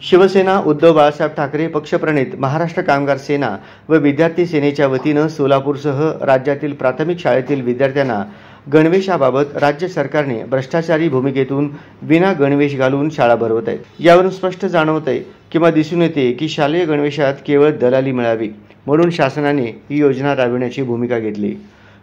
शिवसेना उद्धव बाळासाहेब ठाकरे पक्षप्रणित महाराष्ट्र कामगार सेना व विद्यार्थी सेनेच्या वतीनं सोलापूरसह राज्यातील प्राथमिक शाळेतील विद्यार्थ्यांना गणवेशाबाबत राज्य सरकारने भ्रष्टाचारी भूमिकेतून विना गणवेश घालून शाळा भरवत आहे। यावरून स्पष्ट जाणवतंय किंवा दिसून येते की शालेय गणवेशात केवळ दलाली मिळावी म्हणून शासनाने ही योजना राबविण्याची भूमिका घेतली।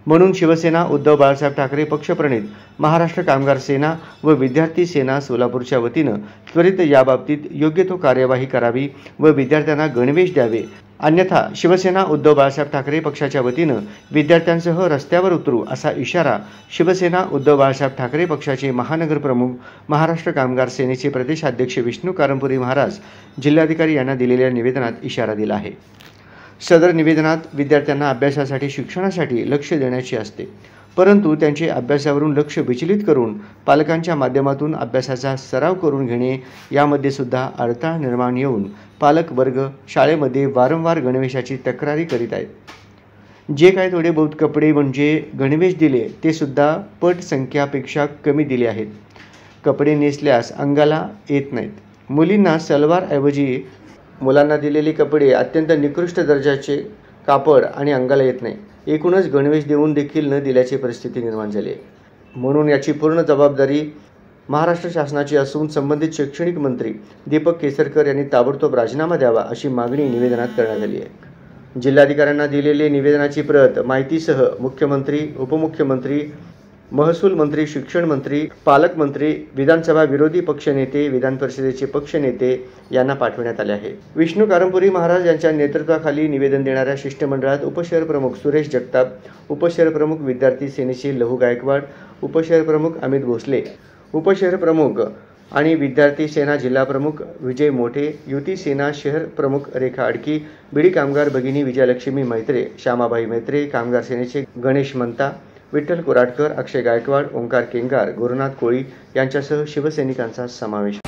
म्हणून शिवसेना उद्धव बाळासाहेब ठाकरे पक्षप्रणित महाराष्ट्र कामगार सेना व विद्यार्थी सेना सोलापूरच्या वतीनं त्वरित याबाबतीत योग्य तो कार्यवाही करावी व विद्यार्थ्यांना गणवेश द्यावे, अन्यथा शिवसेना उद्धव बाळासाहेब ठाकरे पक्षाच्या वतीनं विद्यार्थ्यांसह रस्त्यावर उतरू असा इशारा शिवसेना उद्धव बाळासाहेब ठाकरे पक्षाचे महानगर प्रमुख महाराष्ट्र कामगार सेनेचे प्रदेशाध्यक्ष विष्णू कारंपुरी महाराज जिल्हाधिकारी यांना दिलेल्या निवेदनात इशारा दिला आहे। सदर निवेदनात विद्यार्थ्यांना अभ्यासासाठी शिक्षणासाठी लक्ष देण्याचे असते, परंतु त्यांचे अभ्यासावरून लक्ष विचलित करून पालकांच्या माध्यमातून अभ्यासाचा सराव करून घेणे यामध्ये सुद्धा अडथळा निर्माण येऊन पालक वर्ग शाळेमध्ये वारंवार गणवेशाची तक्रारी करीत आहेत। जे काही थोडे बहुत कपडे म्हणजे गणवेश दिले ते सुद्धा पट संख्यापेक्षा कमी दिले आहेत। कपडे नेसल्यास अंगाला येत नाहीत। मुलींना सलवारऐवजी मुलांना दिलेले कपडे अत्यंत निकृष्ट दर्जाचे कापड आणि अंगाला येत नाही। एकूणच गणवेश देऊन देखील न दिल्याची परिस्थिती निर्माण झाली आहे। म्हणून याची पूर्ण जबाबदारी महाराष्ट्र शासनाची असून संबंधित शैक्षणिक मंत्री दीपक केसरकर यांनी ताबडतोब राजीनामा द्यावा अशी मागणी निवेदनात करण्यात आली आहे। जिल्हाधिकाऱ्यांना दिलेले निवेदनाची प्रत माहितीसह मुख्यमंत्री, उपमुख्यमंत्री, महसूल मंत्री, शिक्षण मंत्री, पालकमंत्री, विधानसभा विरोधी पक्षनेते, विधान परिषदेचे पक्षनेते यांना पाठवण्यात आले आहे। विष्णू कारंपुरी महाराज यांच्या नेतृत्वाखाली निवेदन देणाऱ्या शिष्टमंडळात उपशहर प्रमुख सुरेश जगताप, उपशहर प्रमुख विद्यार्थी सेनेचे लहू गायकवाड, उपशहर प्रमुख अमित भोसले, उपशहर प्रमुख आणि विद्यार्थी सेना जिल्हा प्रमुख विजय मोठे, युती सेना शहर प्रमुख रेखा अडकी, बीडी कामगार भगिनी विजयलक्ष्मी मैत्रे, श्यामाबाई मैत्रे, कामगार सेनेचे गणेश मंता, विठ्ठल कोराटकर, अक्षय गायकवाड, ओंकार केंगार, गुरुनाथ कोळी यांच्यासह शिवसैनिकांचा समावेश।